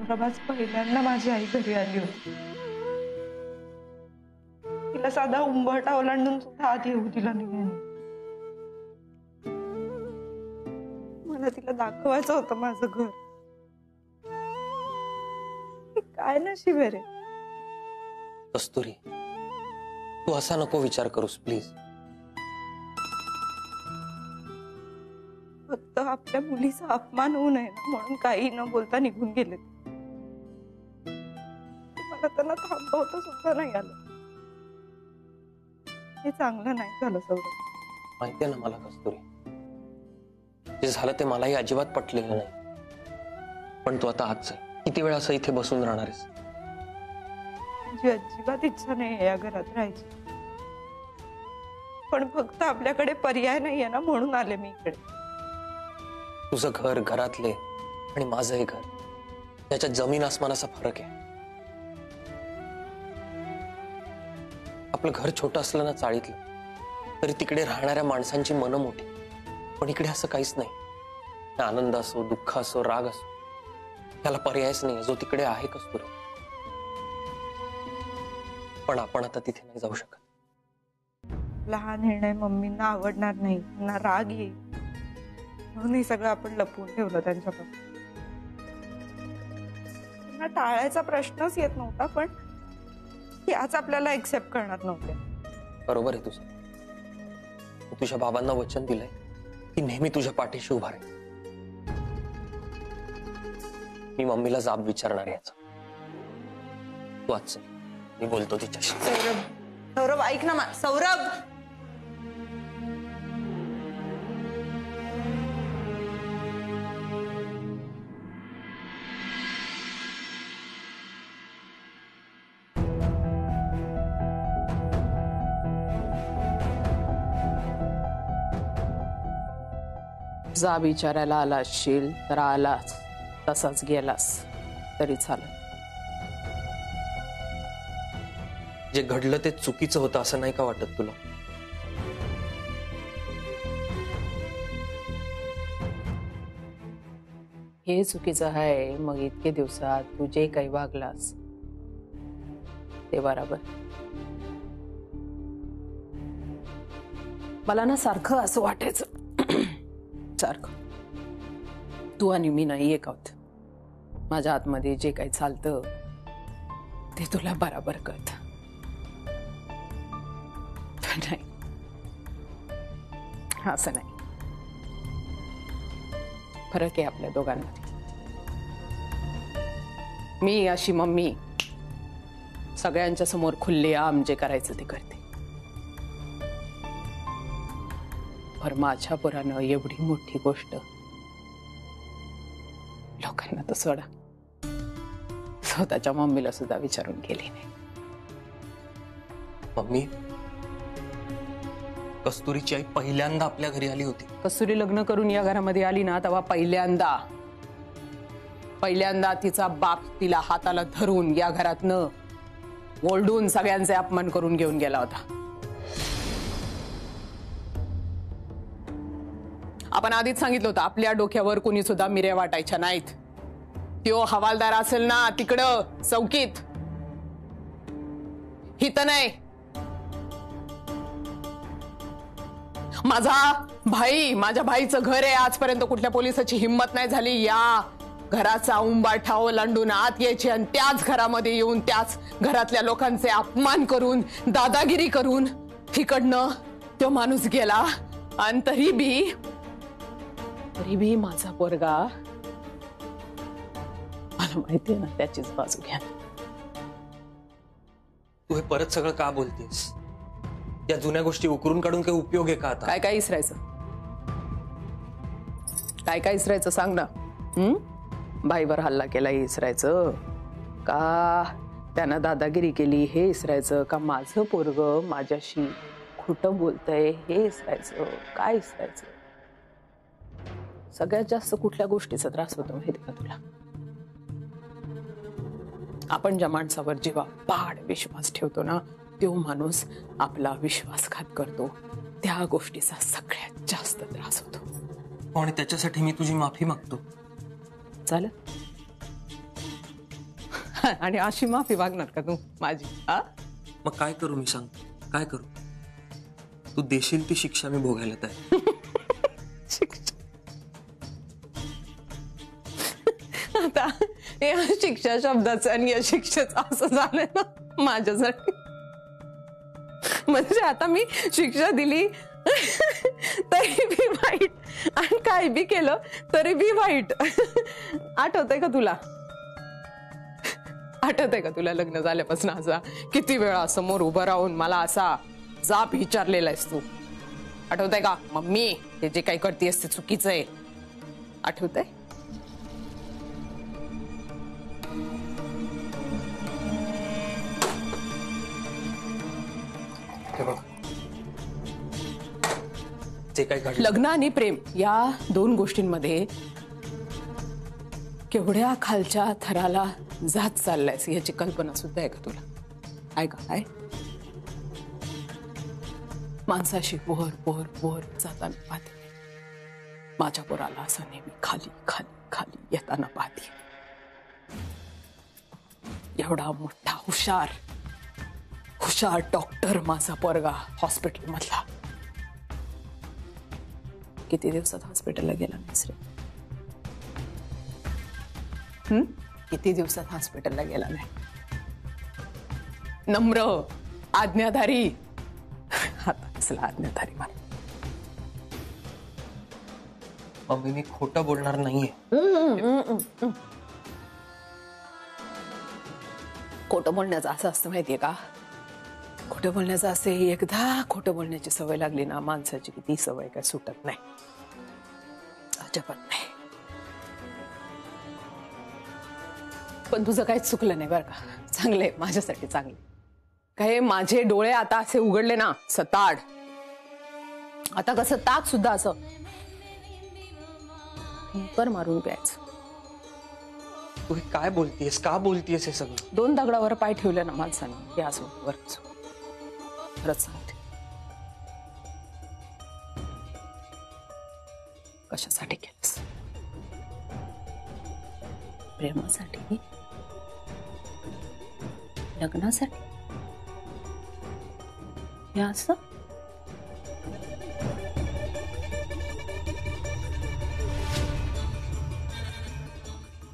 सौरभ पहिल्यांदा माझी आई घरी आली होती. तिला साधा उंबरठा ओलांडून सुद्धा आत येऊ दिला नाही. मला तिला दाखवायचं होतं माझं घर. काय नशीब आहे रे. कस्तुरी, तू असा नको विचार करूस प्लीज. फक्त आपल्या मुलीचा अपमान होऊ नये ना म्हणून काही न बोलता निघून गेले. मला त्यांना थांबवता सुद्धा नाही आलं. हे चांगलं नाही झालं सौरभ. माहितीये ना मला कस्तुरी, जे झालं ते मलाही अजिबात पटलेलं नाही. पण तू आता आज किती वेळ असं इथे बसून राहणार आहेस? माझी अजिबात इच्छा नाही या घरात राहायची. पण फक्त आपल्याकडे पर्याय नाहीये ना म्हणून आले मी इकडे. तुझं घर, घरातले आणि माझं हे घर, त्याच्यात जमीन आसमानाचा फरक आहे. आपलं घर छोटं असलं ना चाळीतलं, तरी तिकडे राहणाऱ्या माणसांची मनं मोठी. पण इकडे असं काहीच नाही. आनंद असो, दुःख असो, राग असो, त्याला पर्यायच नाही जो तिकडे आहे कस्तुरी. पण आपण आता तिथे नाही जाऊ शकत. लहान निर्णय मम्मींना आवडणार नाही, त्यांना राग येईल म्हणून हे सगळं आपण लपवून ठेवलं त्यांच्यापासून. त्यांना टाळायचा प्रश्नच येत नव्हता, पण आज आपल्याला एक्सेप्ट करणार नव्हते. बरोबर आहे तुझं. तुझ्या बाबांना वचन दिलंय की नेहमी तुझ्या पाठीशी उभा राहील. मी मम्मीला जाब विचारणार याचा. तू आज मी बोलतो तिच्याशी. सौरभ, सौरभ ऐक ना. सौरभ, जा विचारायला आला असशील तर आलास, तसाच गेलास तरी चालेल. जे घडलं ते चुकीचं होतं असं नाही का वाटत तुला? हे चुकीचं आहे. मग इतके दिवसात तू जे काही वागलास ते बरोबर. मला ना सारखं असं वाटायचं, सारखं तू आणि मी नाही एक आहोत. माझ्या आतमध्ये जे काही चालतं ते तुला बरोबर कळतं. नाही, असं नाही. फरक आहे आपल्या दोघांमध्ये. मी अशी मम्मी सगळ्यांच्या समोर खुल्लेआम जे करायचं ते करते. पर माझ्या पुरानं एवढी मोठी गोष्ट लोकांना तर सोडा, स्वतःच्या मम्मीला सुद्धा विचारून गेली नाही. मम्मी, कस्तुरीची आई पहिल्यांदा आपल्या घरी आली होती. कस्तुरी लग्न करून या घरामध्ये आली ना तेव्हा पहिल्यांदा तिचा बाप तिला हाताला धरून या घरातनं ओरडून सगळ्यांचे अपमान करून घेऊन गेला होता. आपण आधीच सांगितलं होतं आपल्या डोक्यावर कोणी सुद्धा मिऱ्या वाटायच्या नाहीत. त्यो हवालदार असेल ना तिकडं चौकीत, हित नाही. माझ्या भाईचं घर आहे. आजपर्यंत कुठल्या पोलिसाची हिंमत नाही झाली या घराचा उंबाठा ओलांडून आत यायची आणि त्याच घरामध्ये येऊन त्याच घरातल्या लोकांचे अपमान करून दादागिरी करून तिकडनं तो माणूस गेला. आणि तरी बी माझा पोरगा, मला माहितीये ना त्याचीच बाजू घ्या. तू हे परत सगळं का बोलतेस? या जुन्या गोष्टी उकरून काढून काही उपयोग आहे का आता? काय इसरायचं? काय इसरायचं सांग ना. भाईवर हल्ला केला हे इसरायचं का? त्यानं दादागिरी केली हे इसरायचं का? माझं पोरग माझ्याशी खोटं बोलतंय हे इसरायचं? काय इसरायचं? सगळ्यात जास्त कुठल्या गोष्टीचा त्रास होतो माहिती का तुला? आपण ज्या माणसावर जेव्हा पाड विश्वास ठेवतो ना तो माणूस आपला विश्वासघात करतो. त्या गोष्टीचा सगळ्यात जास्त त्रास होतो. आणि त्याच्यासाठी मी तुझी माफी मागतो. चालेल, आणि अशी माफी मागणार का तू माझी? मग काय करू मी सांग, काय करू? तू देशील ती शिक्षा मी भोगायला तयार. आता या शिक्षा शब्दाचं आणि या शिक्षेचं असं झालंय ना माझ्यासाठी. म्हणजे आता मी शिक्षा दिली तरी बी वाईट आणि काय बी केलं तरी बी वाईट. आठवतंय का तुला? आठवतंय का तुला लग्न झाल्यापासून असा किती वेळा समोर उभं राहून मला असा जाब विचारलेला आहेस तू? आठवतंय का? मम्मी हे जे काही करतेस ते चुकीचं आहे. आठवतंय? जे काही घडलं, लग्न आणि प्रेम या दोन गोष्टींमध्ये केवढ्या खालच्या थराला जात चाललायस याची कल्पना सुद्धा आहे का तुला? आहे का? आहे. माणसाशी वर वर वर जाताना पाहते, माझ्या पोराला असं नेहमी खाली खाली खाली येताना पाहते. एवढा मोठा हुशार हुशार डॉक्टर माझा पोरगा हॉस्पिटल मधला. किती दिवसात हॉस्पिटलला गेला नाहीस रे? किती दिवसात हॉस्पिटलला गेला नाही? नम्र, आज्ञाधारी. आता कसला आज्ञाधारी मला? मम्मी मी खोटं बोलणार नाहीये. खोटं बोलण्याचं असं असतं माहितीये का? खोटं बोलण्याचं असे एकदा खोटं बोलण्याची सवय लागली ना माणसाची की ती सवय काय सुटत नाही. अजिबात नाही. पण तुझं काहीच चुकलं नाही बरं का. चांगलंय, माझ्यासाठी चांगले. काय माझे डोळे आता असे उघडले ना सताड. आता कसं ताक सुद्धा असं कर मारून प्यायचं. तू हे काय बोलतीयस, का बोलतीयस हे सगळं? 2 दगडावर पाय ठेवले ना माणसाने हे असं वरच. खरंच सांगते. कशासाठी केलंस? प्रेमासाठी? लग्नासाठी? हे असं?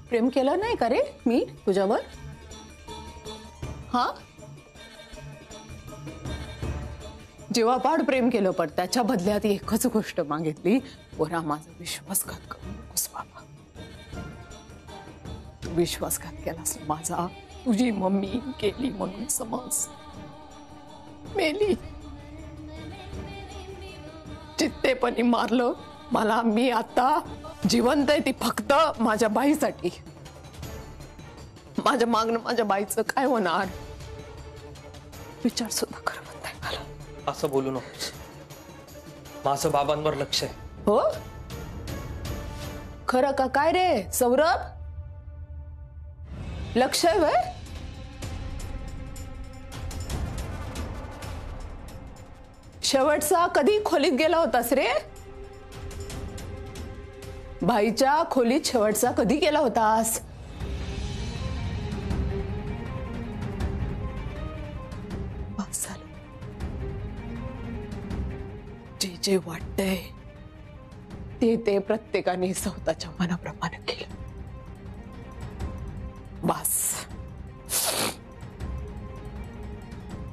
प्रेम केलं नाही का रे मी तुझ्यावर? हा, जीवापाड प्रेम केलं, पण त्याच्या बदल्यात एकच गोष्ट मागितली, पोरा माझा विश्वासघात करू नकोस बाबा. तू विश्वासघात केलास माझा, तुझी मम्मी केली म्हणून समज. मेली, चित्तेपणी मारलं मला. मी आता जिवंत आहे ती फक्त माझ्या बाईसाठी. माझ्या मागणं माझ्या बाईचं काय होणार विचार सुद्धा करत नाही मला. असं बोलू नकोस. माझं बाबांवर लक्ष आहे. हो, खरं का काय रे सौरभ? लक्ष आहे व्हय? शेवटचा कधी खोलीत गेला होतास रे? भाईच्या खोलीत शेवटचा कधी गेला होतास? बस झालं. जे जे वाटतंय ते प्रत्येकाने स्वतःच्या मनाप्रमाणे केलं. बस.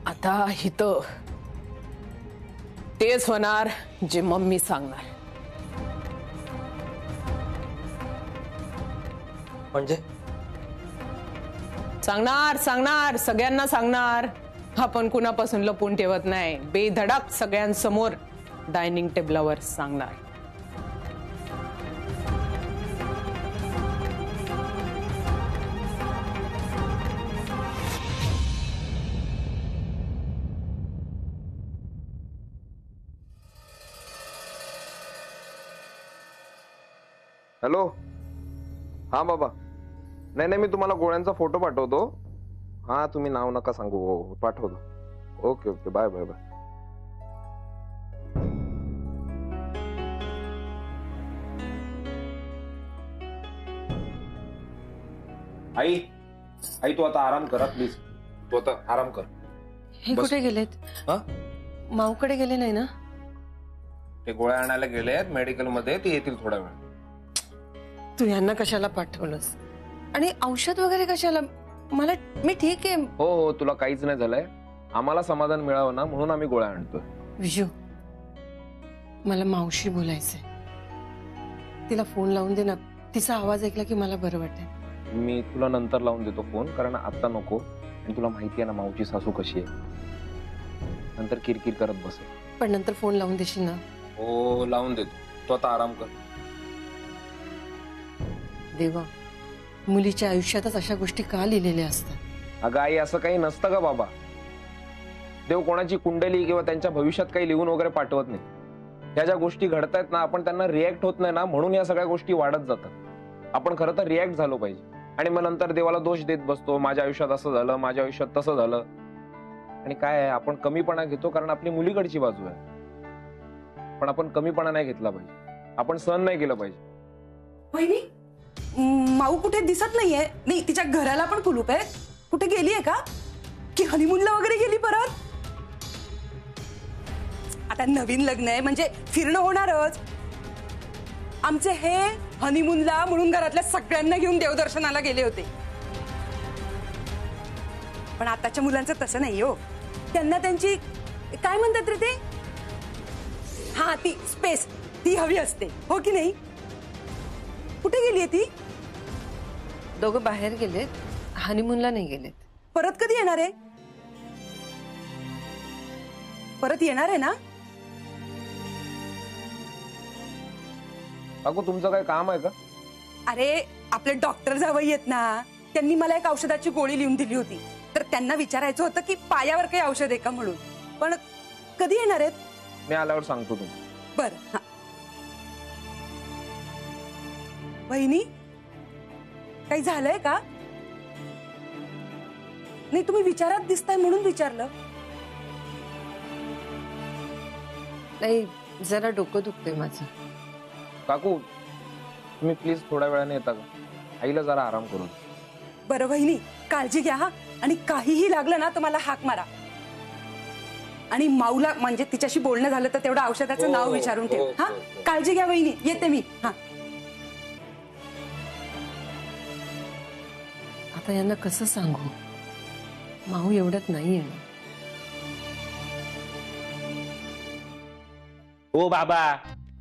आता इथं तेच होणार जे मम्मी सांगणार. म्हणजे सांगणार सगळ्यांना सांगणार. आपण कुणापासून लपून ठेवत नाही. बेधडक सगळ्यांसमोर डायनिंग टेबलावर सांगणार. हॅलो. हा बाबा, नाही मी तुम्हाला गोळ्यांचा फोटो पाठवतो. हा तुम्ही नाव नका सांगू. हो पाठवतो. Okay okay, bye bye bye. आई आई तू आता आराम करा प्लीज, तू आता आराम कर. हे बस. कुठे गेलेत? हा? माऊकडे गेले नाही ना? ते गोळ्या आणायला गेलेत मेडिकल मध्ये, ते येतील थोडा वेळ. तू यांना कशाला पाठवलंस? आणि औषध वगैरे कशाला? मी ठीक आहे. हो हो, तुला काहीच नाही झालंय. आम्हाला समाधान मिळावं ना म्हणून आम्ही गोळ्या आणतोय. विजू, मला मावशी बोलायचंय. तिला फोन लावून दे ना. तिचा आवाज ऐकला की मला बरं वाटेल. मी तुला नंतर लावून देतो फोन, कारण आता नको. आणि तुला माहिती आहे ना माऊची सासू कशी आहे, नंतर किरकिर करत बसेल. पण नंतर फोन लावून देशील ना? हो लावून देतो, तू आता आराम कर. देवा, मुलीच्या आयुष्यातच अशा गोष्टी का लिहिलेल्या असतात? अगं आई, असं काही नसतं का बाबा? देव कोणाची कुंडली किंवा त्यांच्या भविष्यात काही लिहून वगैरे पाठवत नाही. ह्या ज्या गोष्टी घडतायत ना, आपण त्यांना रिॲक्ट होत नाही ना, म्हणून या सगळ्या गोष्टी वाढत जातात. आपण खरं तर रिॲक्ट झालो पाहिजे, आणि मग नंतर देवाला दोष देत बसतो, माझ्या आयुष्यात असं झालं, माझ्या आयुष्यात तसं झालं. आणि काय आहे, आपण कमीपणा घेतो कारण आपली मुलीकडची बाजू आहे. पण आपण कमीपणा नाही घेतला पाहिजे, आपण सहन नाही केलं पाहिजे. वहिनी, माऊ कुठे दिसत नाहीये. नाही, तिच्या घराला पण कुलूप आहे. कुठे गेलीये का? की हनीमूनला वगैरे गेली परत? आता नवीन लग्न आहे म्हणजे फिरणं होणारच. आमचे हे हनीमूनला म्हणून घरातल्या सगळ्यांना घेऊन देवदर्शनाला गेले होते. पण आताच्या मुलांचं तसं नाही हो. त्यांना त्यांची काय म्हणतात रे ते, हा ती स्पेस, ती हवी असते, हो की नाही? कुठे गेलीये ती? दोघं बाहेर गेलेत, हनीमूनला नाही गेलेत. परत कधी येणार आहे? परत येणार आहे ना? काकू, तुमचं काय काम आहे का? अरे, आपले डॉक्टर जावई आहेत ना, त्यांनी मला एक औषधाची गोळी लिहून दिली होती. तर त्यांना विचारायचं होतं की पायावर काही औषध आहे का म्हणून. पण कधी येणार आहेत? मी आल्यावर सांगतो तुम्ही. बरं. हा. बहिणी, काही झालंय का? नाही, तुम्ही विचारात दिसताय म्हणून विचारलं. नाही, जरा डोकं दुखतंय माझं. काकू, तुम्ही प्लीज थोड्या वेळाने येता का? आईला जरा आराम करून. बरं बहिणी, काळजी घ्या हा. आणि काहीही लागलं ना तर मला हाक मारा. आणि माऊला म्हणजे तिच्याशी बोलणं झालं तर तेवढं औषधाचं नाव विचारून ठेव. हा, काळजी घ्या वहिनी, येते मी. हा. आता यांना कसं सांगू? माऊ एवढ्यात नाही येणार. ओ बाबा,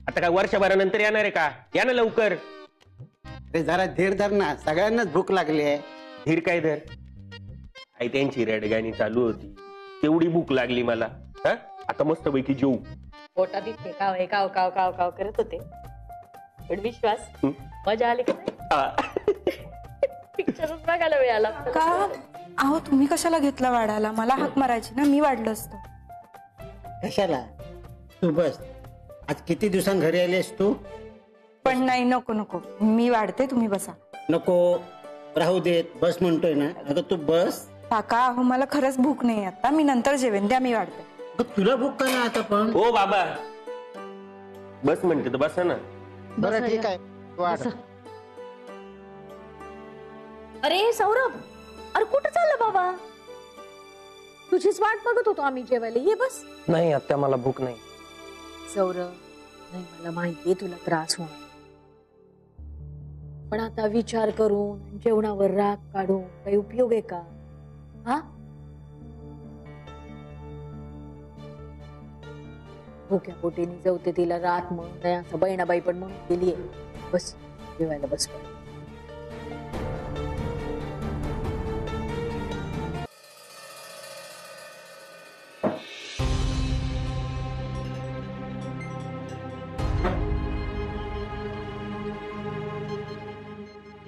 आता काय वर्षभरानंतर येणार आहे का? या ना लवकर. अरे जरा धीर धर ना, सगळ्यांनाच भूक लागली आहे. धीर काय धर? आई त्यांची रडगाणी चालू होती, तेवढी भूक लागली मला. हा, आता मस्त पैकी जेऊ. पोटात इतके काव काव काव काव काव करत होते, पण विश्वास मजा आली का? पिक्चरच बघायला मिळाला का? अहो, तुम्ही कशाला घेतला वाढायला? मला हाक मारायची ना, मी वाढलं असतं. कशाला? तू बस. आज किती दिवसां घरी आलीस तू? पण नाही, नको नको, मी वाढते, तुम्ही बसा. नको, राहू देत. बस म्हणतोय ना. अगं तू बस. काका, अहो मला खरंच भूक नाही आता, मी नंतर जेवेन, द्या मी वाढते. अगं, तुला भूक का नाही आता पण? ओ बाबा, बस म्हणते तर बसा ना. बरं ठीक आहे, वाढ. अरे सौरभ, अरे कुठं चाललं बाबा? तुझीच वाट बघत होतो आम्ही जेवायला. ये बस. नाही आत्या, मला भूक नाही. सौरभ, नाही मला माहितीये तुला त्रास होणार, पण आता विचार करून जेवणावर राग काढून काही उपयोग आहे का? हा, भुक्या पोटीने जवते तिला रात म्हणून नाही, असं बहिणाबाई पण म्हणून गेलीये. बस जेवायला बस.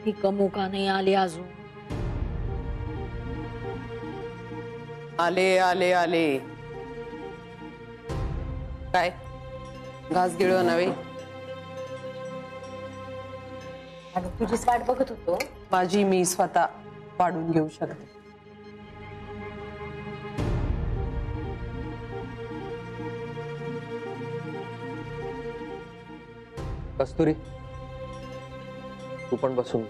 ती कमू का नाही आली अजून? आले आले आले. काय घास गिळव नव्हे? तुझीच वाट बघत होतो. माझी मी स्वतः वाढून घेऊ शकते. कस्तुरी, तू पण बसून.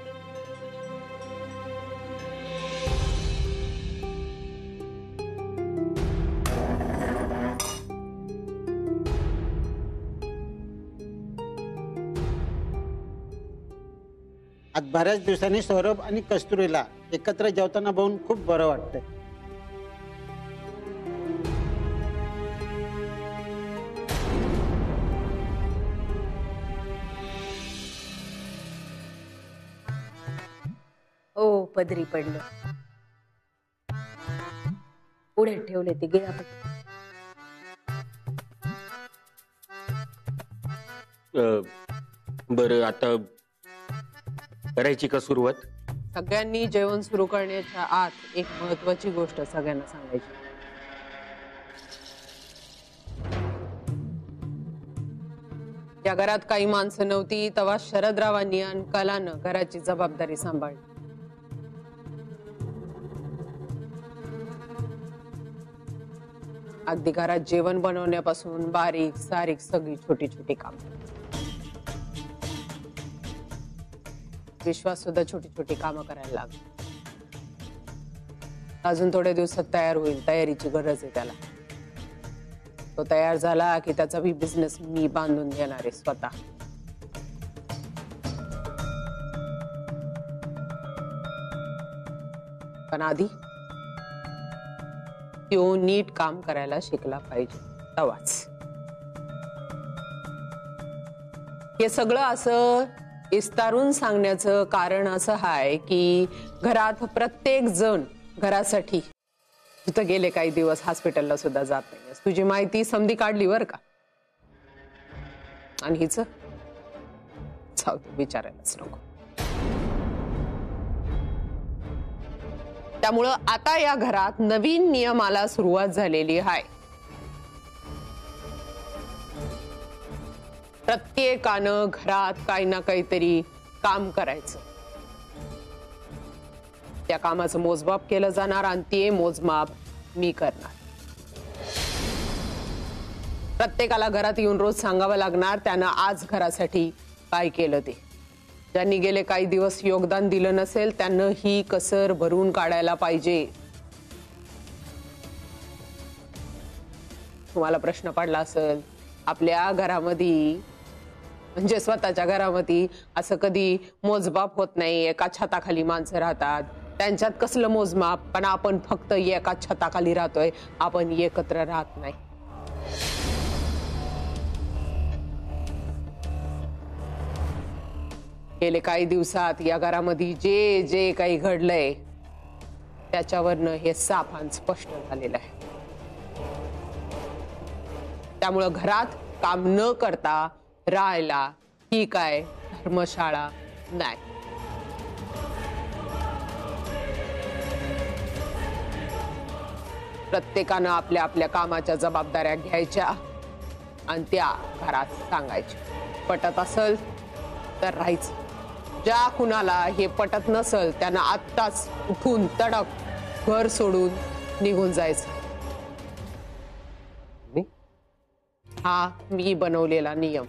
आज बऱ्याच दिवसांनी सौरभ आणि कस्तुरीला एकत्र जेवताना बघून खूप बरं वाटतंय. ओ पदरी पडलं. पुढे ठेवले ते गिळा. बरं, आता करायची का सुरुवात? सगळ्यांनी जेवण सुरू करण्याच्या आत एक महत्वाची गोष्ट सगळ्यांना सांगायची. या घरात काही माणसं नव्हती तेव्हा शरदरावांनी आणि कलानं घराची जबाबदारी सांभाळली. अगदी घरात जेवण बनवण्यापासून बारीक सारीक सगळी छोटी छोटी काम. विश्वास सुद्धा छोटी छोटी कामं करायला लागला. अजून थोड्या दिवसात तयार होईल, तयारीची गरज आहे त्याला. तो तयार झाला की त्याचा बी बिझनेस मी बांधून घेणार आहे स्वतः. पण आधी तो नीट काम करायला शिकला पाहिजे तेव्हाच. हे सगळं असं विस्तारून सांगण्याचं कारण असं आहे की घरात प्रत्येक जण घरासाठी तिथं गेले काही दिवस हॉस्पिटलला सुद्धा जात नाही. तुझी माहिती समधी काढली बर का. आणि हिच विचारायलाच नको. त्यामुळं आता या घरात नवीन नियमाला सुरुवात झालेली आहे. प्रत्येकानं घरात काही ना काहीतरी काम करायचं. त्या कामाचं मोजमाप केलं जाणार आणि ते मोजमाप मी करणार. प्रत्येकाला घरात येऊन रोज सांगावं लागणार त्यानं आज घरासाठी काय केलं ते. ज्यांनी गेले काही दिवस योगदान दिलं नसेल त्यांना ही कसर भरून काढायला पाहिजे. तुम्हाला प्रश्न पडला असेल, आपल्या घरामध्ये म्हणजे स्वतःच्या घरामध्ये असं कधी मोजमाप होत नाही, एका छताखाली माणसं राहतात, त्यांच्यात कसलं मोजमाप? पण आपण फक्त एका छताखाली राहतोय, आपण एकत्र राहत नाही. गेले काही दिवसात या घरामध्ये जे जे काही घडलंय त्याच्यावरनं हे साफान स्पष्ट झालेलं आहे. त्यामुळं घरात काम न करता राहायला ही काय धर्मशाळा नाही. प्रत्येकानं आपल्या आपल्या कामाच्या जबाबदाऱ्या घ्यायच्या आणि त्या घरात सांगायच्या. पटत असेल तर राहायचं. ज्या कुणाला हे पटत नसेल त्यांना आत्ताच उठून तडक घर सोडून निघून जायचं. हा मी बनवलेला नियम.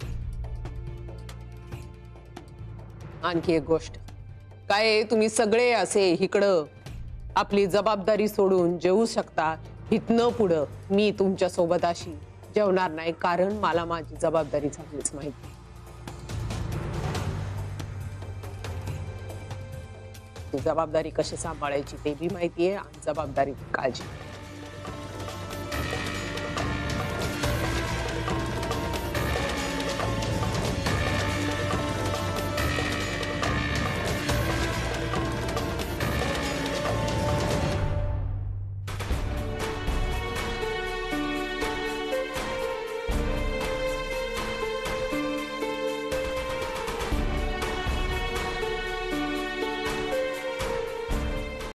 आणखी एक गोष्ट काय, तुम्ही सगळे असे इकडं आपली जबाबदारी सोडून जेवू शकता. इथनं पुढं मी तुमच्या सोबत अशी जेवणार नाही, कारण मला माझी जबाबदारी चांगलीच माहिती. जबाबदारी कशी सांभाळायची ते बी माहितीये आणि जबाबदारी काळजी.